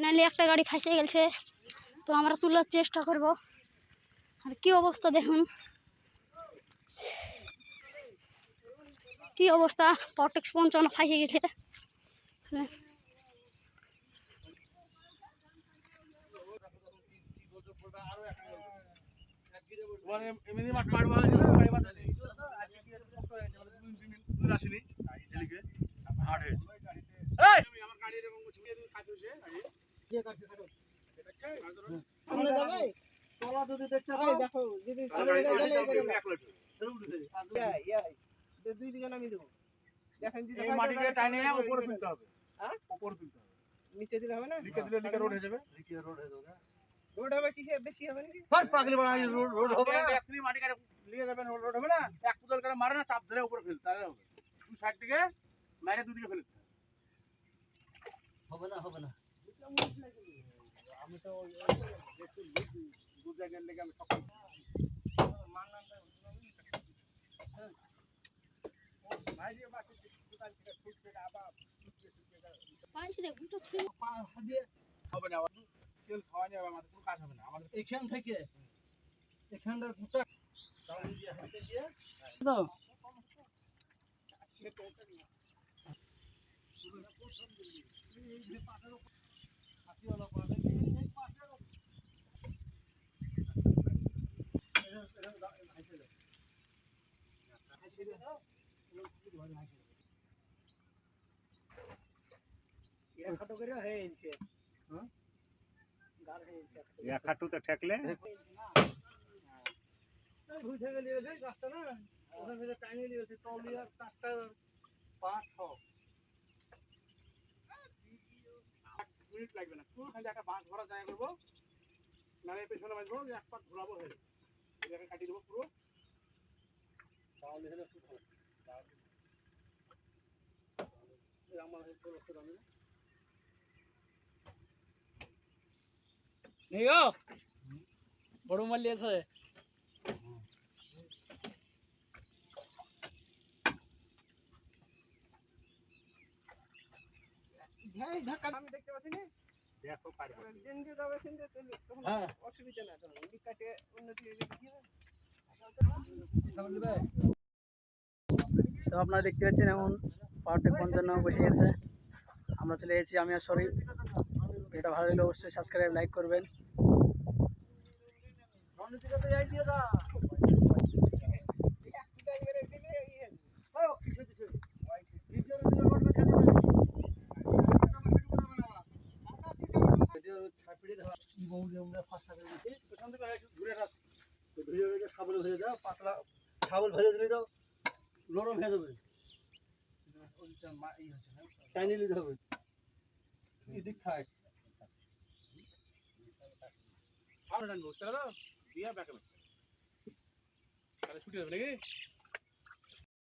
নাহলে একটা গাড়ি ফাঁসে গেছে, তো আমরা তোলার চেষ্টা করব। আর কি অবস্থা দেখুন, কি অবস্থা, পটেক্স 55 ফাঁসে গেছে। নিচে দিলে হবে না, লিকে দিলে লিকে রোড হয়ে যাবে, লিকে রোড হয়ে যাবে। রোড হবে কি বেশি হবে নাকি? পাগলি বাড়া রোড হবে না, এখনি মাটি কাটে নিয়ে যাবেন, রোড হবে না। এক কুদল করে মারে না, চাপ ধরে উপরে ফেল, তাহলে হবে। দুই সাইড থেকে মারে দুদিকে ফেলে হবে না, হবে না। আমি তো একটু বুঝে গেল লেগে আমি সকাল মানলাম না। ভাই যে বাকি দোকান থেকে ফুট থেকে আবার হবে না, তেল খাওয়া যাবে, আমাদের কোনো কাজ হবে না। আমাদের এখান থেকে এখানটার গোটা চাউল দিয়ে হাতে দিয়ে দাও। খাটুতে ঠেকলে বুঝে গেলি গাছটা না, ওখান থেকে টাইনে নিয়েছে তলিয়ার 4টা 5-6 মিনিট লাগবে না। তুই খালি একটা বাঁশ ভরা জায়গা করবো, নালে পেছনে বাঁচবো, এক পাক ঘোরাবো, হয়ে এটাকে কাটিয়ে দেবো পুরো। তাহলে হলে খুব ভালো। আমার বড় মাল্লি আছে। আমি দেখতে পাচ্ছি না, দেখো অসুবিধা না, কাটে উন্নতি হয়ে যাবে। তো আপনারা দেখতে পাচ্ছেন এখন পাওয়ারটেক 55 বসে গেছে। আমরা চলে এসেছি আমি আর শরীফ। এটা ভালো লাগলে অবশ্যই সাবস্ক্রাইব, লাইক করবেন। পাতলা ছাগল ভেজে দিলে তো নরম হয়ে যাবে, টাইনি নিতে হবে। এদিক খায় ভালো টানবো, বুঝতে পারো? দিয়া ব্যাকে ছুটি হবে নাকি?